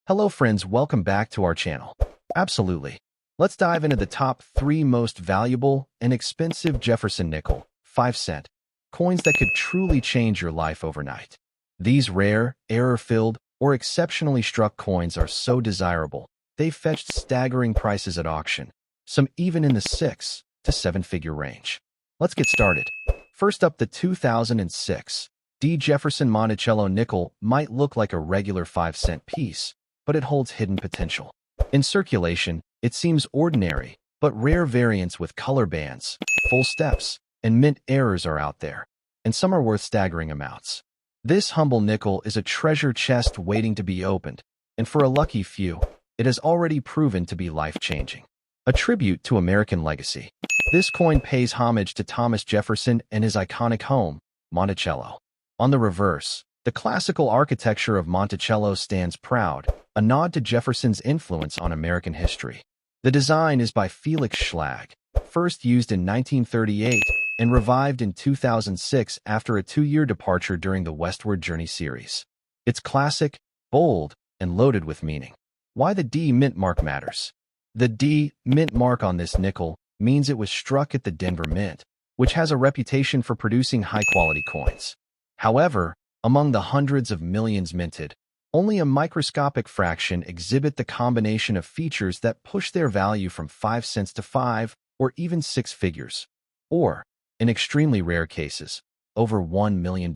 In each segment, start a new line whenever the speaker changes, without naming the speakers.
Hello friends, welcome back to our channel. Absolutely. Let's dive into the top 3 most valuable and expensive Jefferson nickel, 5-cent, coins that could truly change your life overnight. These rare, error-filled, or exceptionally struck coins are so desirable, they've fetched staggering prices at auction, some even in the 6 to 7-figure range. Let's get started. First up, the 2006 D. Jefferson Monticello nickel might look like a regular 5-cent piece, but it holds hidden potential. In circulation, it seems ordinary, but rare variants with color bands, full steps, and mint errors are out there, and some are worth staggering amounts. This humble nickel is a treasure chest waiting to be opened, and for a lucky few, it has already proven to be life-changing. A tribute to American legacy, this coin pays homage to Thomas Jefferson and his iconic home, Monticello. On the reverse, the classical architecture of Monticello stands proud, a nod to Jefferson's influence on American history. The design is by Felix Schlag, first used in 1938 and revived in 2006 after a 2-year departure during the Westward Journey series. It's classic, bold, and loaded with meaning. Why the D mint mark matters. The D mint mark on this nickel means it was struck at the Denver Mint, which has a reputation for producing high-quality coins. However, among the hundreds of millions minted, only a microscopic fraction exhibit the combination of features that push their value from 5 cents to 5 or even 6 figures, or, in extremely rare cases, over $1 million.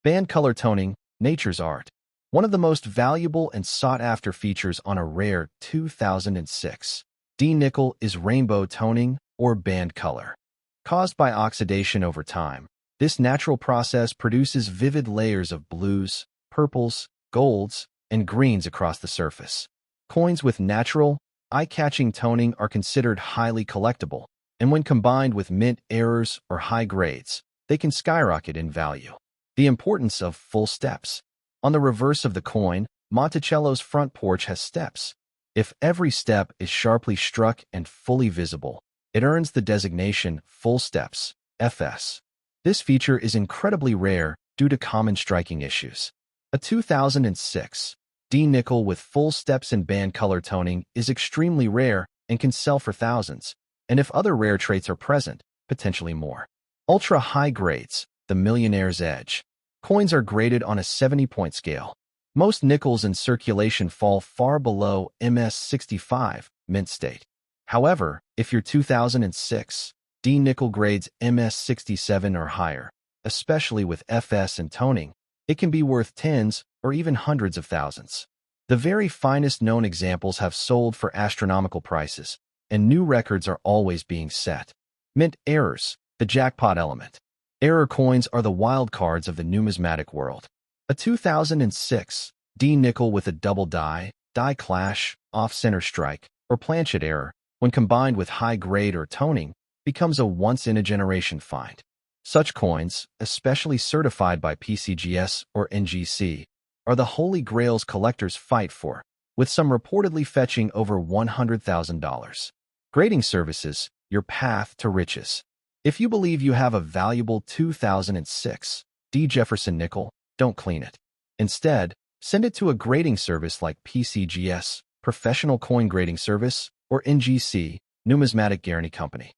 Band color toning, nature's art. One of the most valuable and sought-after features on a rare 2006 D nickel is rainbow toning or band color. Caused by oxidation over time, this natural process produces vivid layers of blues, purples, golds, and greens across the surface. Coins with natural, eye-catching toning are considered highly collectible, and when combined with mint errors or high grades, they can skyrocket in value. The importance of full steps. On the reverse of the coin, Monticello's front porch has steps. If every step is sharply struck and fully visible, it earns the designation Full Steps, FS. This feature is incredibly rare due to common striking issues. A 2006 D nickel with full steps and band color toning is extremely rare and can sell for thousands, and if other rare traits are present, potentially more. Ultra-high grades, the millionaire's edge. Coins are graded on a 70-point scale. Most nickels in circulation fall far below MS65, mint state. However, if your 2006 D nickel grades MS67 or higher, especially with FS and toning, it can be worth tens or even hundreds of thousands. The very finest known examples have sold for astronomical prices, and new records are always being set. Mint errors, the jackpot element. Error coins are the wild cards of the numismatic world. A 2006 D nickel with a double die clash, off-center strike, or planchet error, when combined with high grade or toning, becomes a once-in-a-generation find. Such coins, especially certified by PCGS or NGC, are the holy grails collectors fight for, with some reportedly fetching over $100,000. Grading services, your path to riches. If you believe you have a valuable 2006 D. Jefferson nickel, don't clean it. Instead, send it to a grading service like PCGS, Professional Coin Grading Service, or NGC, Numismatic Guarantee Company.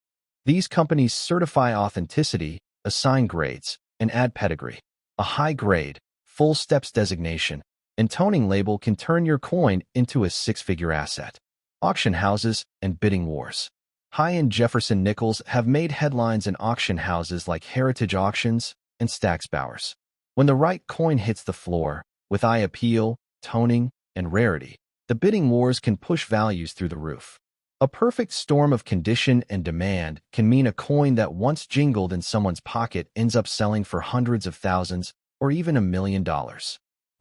These companies certify authenticity, assign grades, and add pedigree. A high grade, full steps designation, and toning label can turn your coin into a 6-figure asset. Auction houses and bidding wars. High-end Jefferson nickels have made headlines in auction houses like Heritage Auctions and Stack's Bowers. When the right coin hits the floor, with eye appeal, toning, and rarity, the bidding wars can push values through the roof. A perfect storm of condition and demand can mean a coin that once jingled in someone's pocket ends up selling for hundreds of thousands or even $1 million.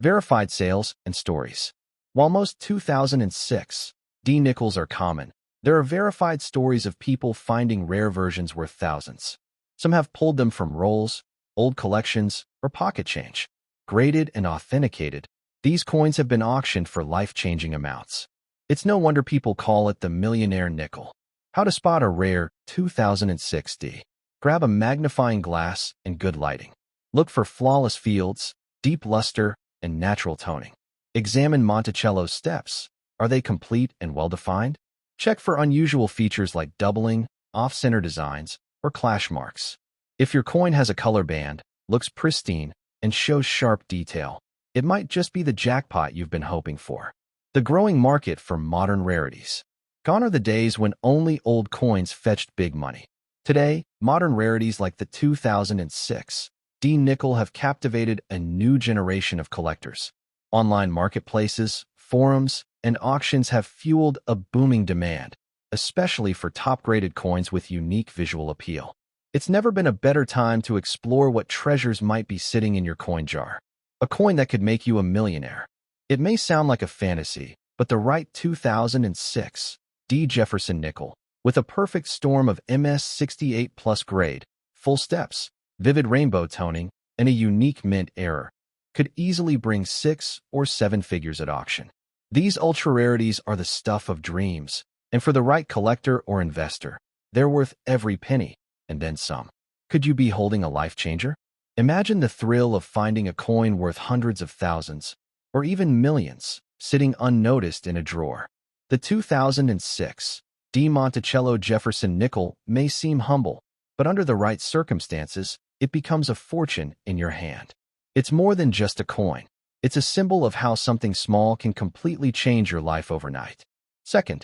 Verified sales and stories. While most 2006 D nickels are common, there are verified stories of people finding rare versions worth thousands. Some have pulled them from rolls, old collections, or pocket change. Graded and authenticated, these coins have been auctioned for life-changing amounts. It's no wonder people call it the millionaire nickel. How to spot a rare 2006 D. Grab a magnifying glass and good lighting. Look for flawless fields, deep luster, and natural toning. Examine Monticello's steps. Are they complete and well-defined? Check for unusual features like doubling, off-center designs, or clash marks. If your coin has a color band, looks pristine, and shows sharp detail, it might just be the jackpot you've been hoping for. The growing market for modern rarities. Gone are the days when only old coins fetched big money. Today, modern rarities like the 2006 D nickel have captivated a new generation of collectors. Online marketplaces, forums, and auctions have fueled a booming demand, especially for top-graded coins with unique visual appeal. It's never been a better time to explore what treasures might be sitting in your coin jar. A coin that could make you a millionaire. It may sound like a fantasy, but the right 2006 D Jefferson nickel, with a perfect storm of MS68 plus grade, full steps, vivid rainbow toning, and a unique mint error, could easily bring 6 or 7 figures at auction. These ultra-rarities are the stuff of dreams, and for the right collector or investor, they're worth every penny, and then some. Could you be holding a life changer? Imagine the thrill of finding a coin worth hundreds of thousands, or even millions, sitting unnoticed in a drawer. The 2006 D Monticello Jefferson nickel may seem humble, but under the right circumstances, it becomes a fortune in your hand. It's more than just a coin. It's a symbol of how something small can completely change your life overnight. Second,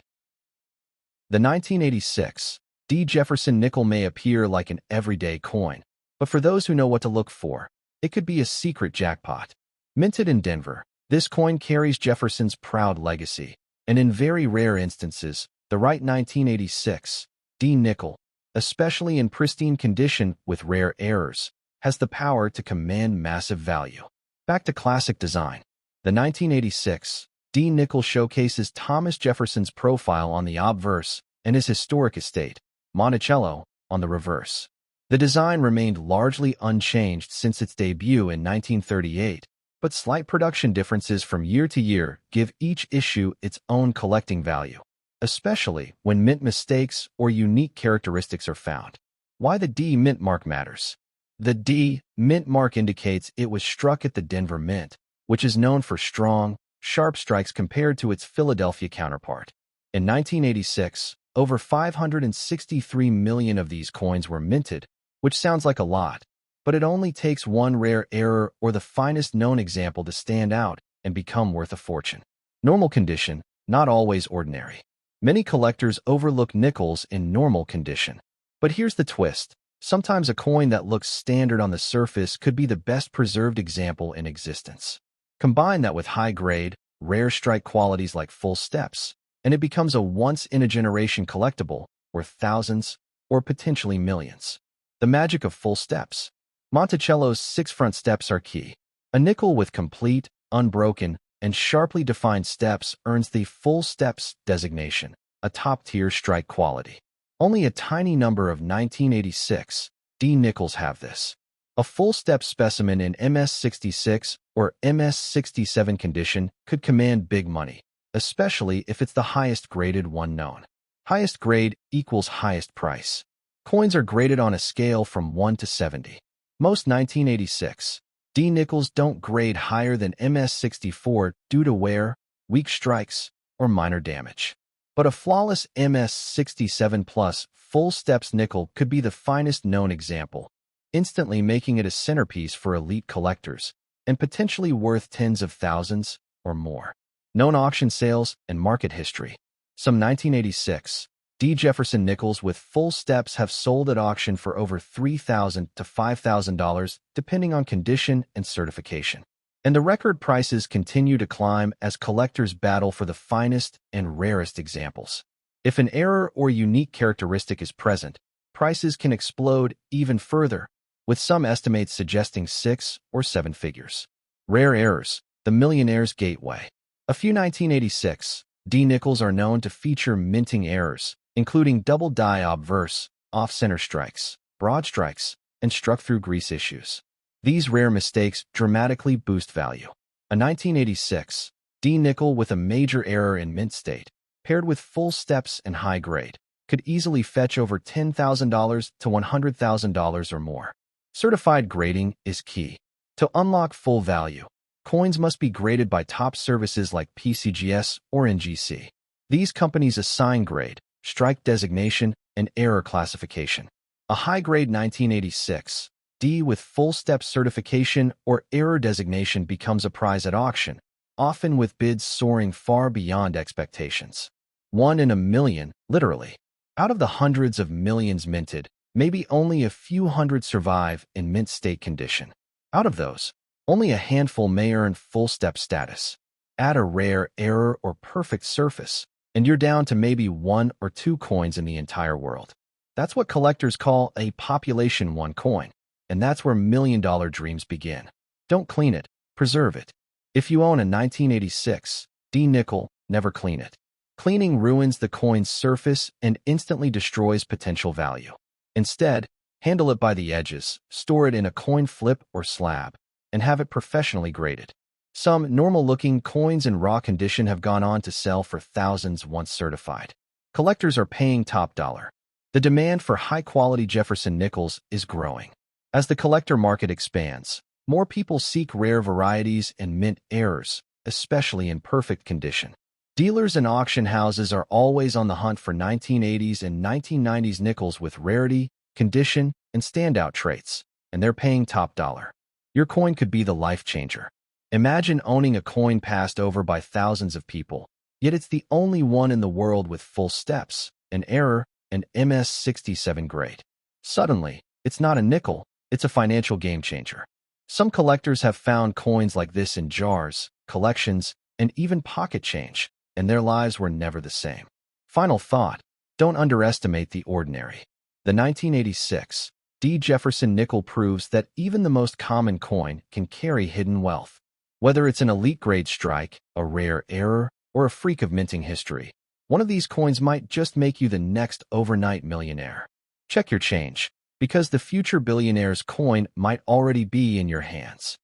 the 1986 D Jefferson nickel may appear like an everyday coin, but for those who know what to look for, it could be a secret jackpot. Minted in Denver, this coin carries Jefferson's proud legacy, and in very rare instances, the right 1986 D nickel, especially in pristine condition with rare errors, has the power to command massive value. Back to classic design. The 1986 D nickel showcases Thomas Jefferson's profile on the obverse and his historic estate, Monticello, on the reverse. The design remained largely unchanged since its debut in 1938, but slight production differences from year to year give each issue its own collecting value, especially when mint mistakes or unique characteristics are found. Why the D mint mark matters. The D mint mark indicates it was struck at the Denver Mint, which is known for strong, sharp strikes compared to its Philadelphia counterpart. In 1986, over 563 million of these coins were minted, which sounds like a lot, but it only takes one rare error or the finest known example to stand out and become worth a fortune. Normal condition, not always ordinary. Many collectors overlook nickels in normal condition. But here's the twist. Sometimes a coin that looks standard on the surface could be the best preserved example in existence. Combine that with high-grade, rare strike qualities like full steps, and it becomes a once-in-a-generation collectible worth thousands or potentially millions. The magic of full steps. Monticello's 6 front steps are key. A nickel with complete, unbroken, and sharply defined steps earns the full steps designation, a top-tier strike quality. Only a tiny number of 1986 D nickels have this. A full step specimen in MS66 or MS67 condition could command big money, especially if it's the highest graded one known. Highest grade equals highest price. Coins are graded on a scale from 1 to 70. Most 1986 D nickels don't grade higher than MS64 due to wear, weak strikes, or minor damage. But a flawless MS67 Plus full steps nickel could be the finest known example, instantly making it a centerpiece for elite collectors and potentially worth tens of thousands or more. Known auction sales and market history. Some 1986 D Jefferson nickels with full steps have sold at auction for over $3,000 to $5,000 depending on condition and certification. And the record prices continue to climb as collectors battle for the finest and rarest examples. If an error or unique characteristic is present, prices can explode even further, with some estimates suggesting 6 or 7 figures. Rare errors, the millionaire's gateway. A few 1986 D nickels are known to feature minting errors, including double die obverse, off-center strikes, broad strikes, and struck-through grease issues. These rare mistakes dramatically boost value. A 1986 D nickel with a major error in mint state, paired with full steps and high grade, could easily fetch over $10,000 to $100,000 or more. Certified grading is key. To unlock full value, Coins must be graded by top services like PCGS or NGC. These companies assign grade, strike designation, and error classification. A high-grade 1986 D with full-step certification or error designation becomes a prize at auction, often with bids soaring far beyond expectations. 1 in a million, literally. Out of the hundreds of millions minted, maybe only a few hundred survive in mint state condition. Out of those, only a handful may earn full-step status. Add a rare error or perfect surface, and you're down to maybe 1 or 2 coins in the entire world. That's what collectors call a population 1 coin, and that's where million-dollar dreams begin. Don't clean it, preserve it. If you own a 1986 D nickel, never clean it. Cleaning ruins the coin's surface and instantly destroys potential value. Instead, handle it by the edges, store it in a coin flip or slab, and have it professionally graded. Some normal-looking coins in raw condition have gone on to sell for thousands once certified. Collectors are paying top dollar. The demand for high-quality Jefferson nickels is growing. As the collector market expands, more people seek rare varieties and mint errors, especially in perfect condition. Dealers and auction houses are always on the hunt for 1980s and 1990s nickels with rarity, condition, and standout traits, and they're paying top dollar. Your coin could be the life changer. Imagine owning a coin passed over by thousands of people, yet it's the only one in the world with full steps, an error, and MS-67 grade. Suddenly, it's not a nickel, it's a financial game changer. Some collectors have found coins like this in jars, collections, and even pocket change, and their lives were never the same. Final thought, don't underestimate the ordinary. The 1986 D. Jefferson nickel proves that even the most common coin can carry hidden wealth. Whether it's an elite-grade strike, a rare error, or a freak of minting history, one of these coins might just make you the next overnight millionaire. Check your change, because the future billionaire's coin might already be in your hands.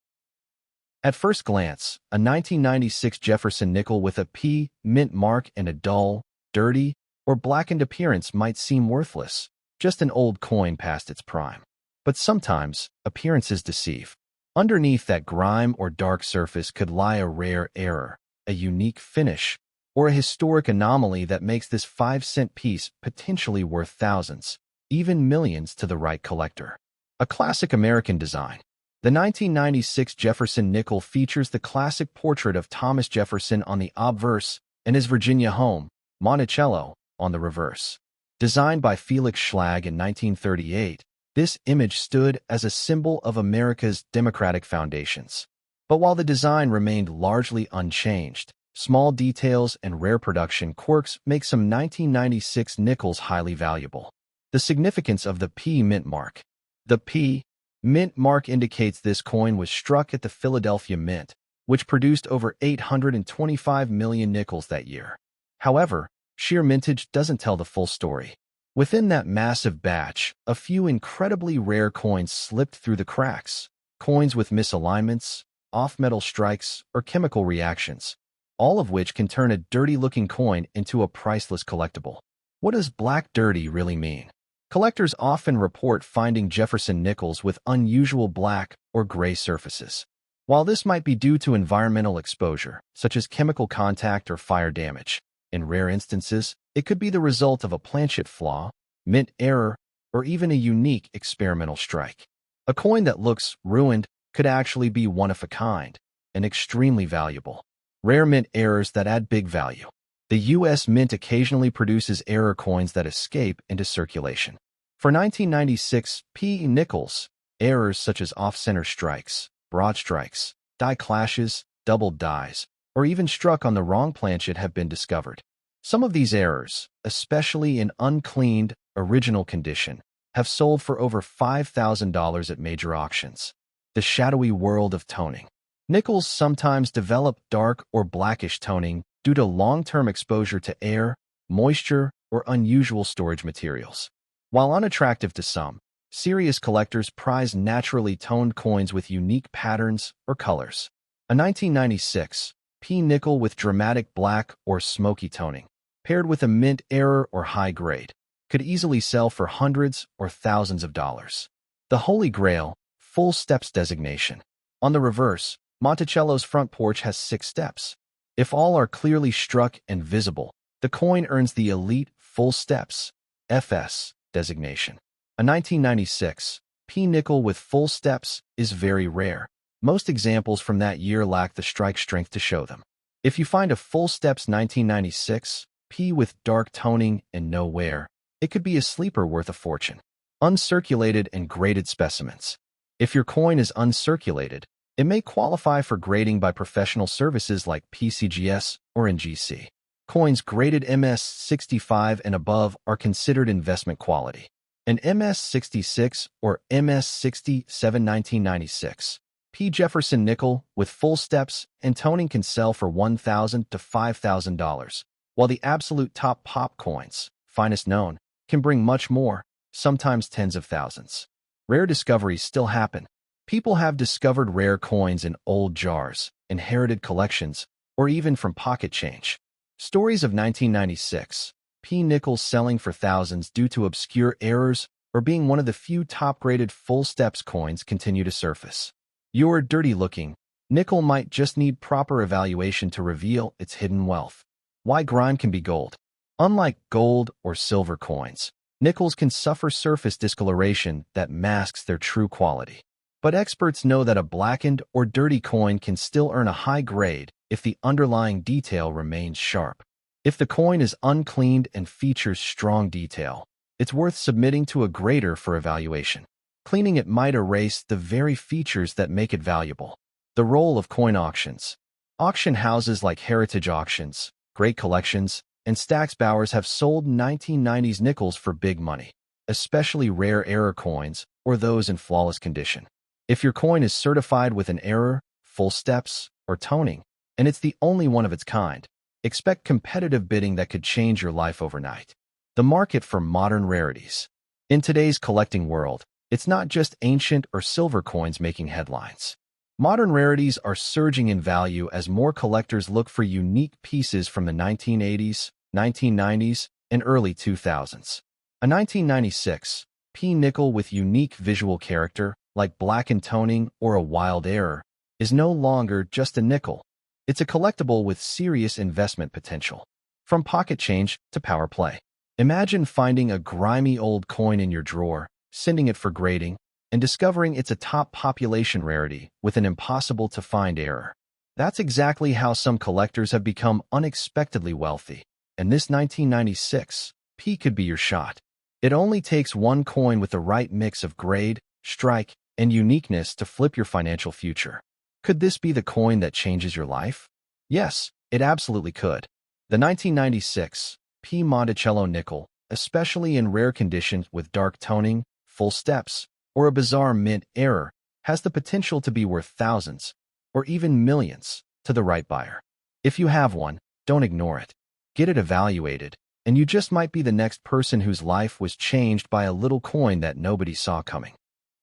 At first glance, a 1996 Jefferson nickel with a P mint mark and a dull, dirty, or blackened appearance might seem worthless, just an old coin past its prime. But sometimes, appearances deceive. Underneath that grime or dark surface could lie a rare error, a unique finish, or a historic anomaly that makes this 5-cent piece potentially worth thousands, even millions to the right collector. A classic American design. The 1996 Jefferson nickel features the classic portrait of Thomas Jefferson on the obverse and his Virginia home, Monticello, on the reverse. Designed by Felix Schlag in 1938, this image stood as a symbol of America's democratic foundations. But while the design remained largely unchanged, small details and rare production quirks make some 1996 nickels highly valuable. The significance of the P mint mark. The P mint mark indicates this coin was struck at the Philadelphia Mint, which produced over 825 million nickels that year. However, sheer mintage doesn't tell the full story. Within that massive batch, a few incredibly rare coins slipped through the cracks, coins with misalignments, off-metal strikes, or chemical reactions, all of which can turn a dirty-looking coin into a priceless collectible. What does black dirty really mean? Collectors often report finding Jefferson nickels with unusual black or gray surfaces. While this might be due to environmental exposure, such as chemical contact or fire damage, in rare instances, it could be the result of a planchet flaw, mint error, or even a unique experimental strike. A coin that looks ruined could actually be one of a kind and extremely valuable. Rare mint errors that add big value. The U.S. Mint occasionally produces error coins that escape into circulation. For 1996 P nickels, errors such as off-center strikes, broad strikes, die clashes, doubled dies, or even struck on the wrong planchet have been discovered. Some of these errors, especially in uncleaned, original condition, have sold for over $5,000 at major auctions. The shadowy world of toning. Nickels sometimes develop dark or blackish toning due to long-term exposure to air, moisture, or unusual storage materials. While unattractive to some, serious collectors prize naturally toned coins with unique patterns or colors. A 1996 P nickel with dramatic black or smoky toning, paired with a mint error or high grade, could easily sell for hundreds or thousands of dollars. The Holy Grail, full steps designation. On the reverse, Monticello's front porch has 6 steps. If all are clearly struck and visible, the coin earns the elite full steps FS designation. A 1996 P nickel with full steps is very rare. Most examples from that year lack the strike strength to show them. If you find a full steps 1996 P with dark toning and no wear, it could be a sleeper worth a fortune. Uncirculated and graded specimens. If your coin is uncirculated, it may qualify for grading by professional services like PCGS or NGC. Coins graded MS65 and above are considered investment quality. An MS66 or MS67 1996 P Jefferson nickel with full steps and toning can sell for $1,000 to $5,000, while the absolute top pop coins, finest known, can bring much more, sometimes tens of thousands. Rare discoveries still happen. People have discovered rare coins in old jars, inherited collections, or even from pocket change. Stories of 1996 P nickels selling for thousands due to obscure errors or being one of the few top-graded full steps coins continue to surface. Your dirty-looking nickel might just need proper evaluation to reveal its hidden wealth. Why grime can be gold? Unlike gold or silver coins, nickels can suffer surface discoloration that masks their true quality. But experts know that a blackened or dirty coin can still earn a high grade if the underlying detail remains sharp. If the coin is uncleaned and features strong detail, it's worth submitting to a grader for evaluation. Cleaning it might erase the very features that make it valuable. The role of coin auctions. Auction houses like Heritage Auctions, Great Collections, and Stax Bowers have sold 1990s nickels for big money, especially rare error coins or those in flawless condition. If your coin is certified with an error, full steps, or toning, and it's the only one of its kind, expect competitive bidding that could change your life overnight. The market for modern rarities. In today's collecting world, it's not just ancient or silver coins making headlines. Modern rarities are surging in value as more collectors look for unique pieces from the 1980s, 1990s, and early 2000s. A 1996 P nickel with unique visual character, like blackened toning or a wild error, is no longer just a nickel. It's a collectible with serious investment potential. From pocket change to power play. Imagine finding a grimy old coin in your drawer, sending it for grading, and discovering it's a top population rarity with an impossible-to-find error. That's exactly how some collectors have become unexpectedly wealthy, and this 1996 P could be your shot. It only takes one coin with the right mix of grade, strike, and uniqueness to flip your financial future. Could this be the coin that changes your life? Yes, it absolutely could. The 1996 P Monticello nickel, especially in rare conditions with dark toning, full steps, or a bizarre mint error, has the potential to be worth thousands, or even millions, to the right buyer. If you have one, don't ignore it. Get it evaluated, and you just might be the next person whose life was changed by a little coin that nobody saw coming.